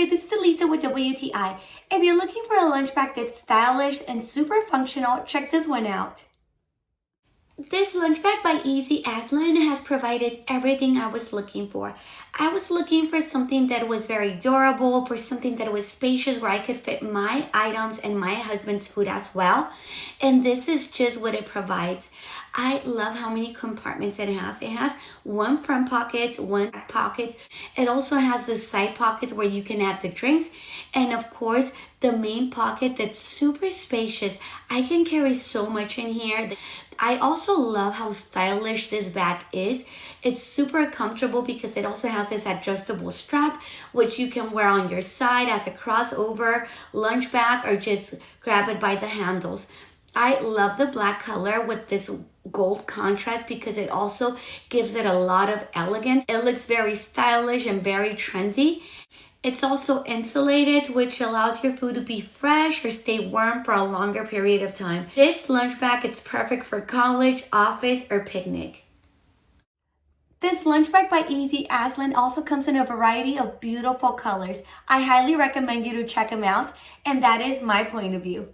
there, this is Elisa with WTI. If you're looking for a lunch bag that's stylish and super functional, check this one out. This lunch bag by EASYSLYN has provided everything I was looking for. I was looking for something that was very durable, for something that was spacious where I could fit my items and my husband's food as well. And this is just what it provides. I love how many compartments it has. It has one front pocket, one back pocket. It also has the side pocket where you can add the drinks. And of course, the main pocket that's super spacious. I can carry so much in here. I also love how stylish this bag is. It's super comfortable because it also has this adjustable strap, which you can wear on your side as a crossover lunch bag or just grab it by the handles. I love the black color with this gold contrast because it also gives it a lot of elegance. It looks very stylish and very trendy. It's also insulated, which allows your food to be fresh or stay warm for a longer period of time. This lunch bag is perfect for college, office, or picnic. This lunch bag by EASYSLYN also comes in a variety of beautiful colors. I highly recommend you to check them out, and that is my point of view.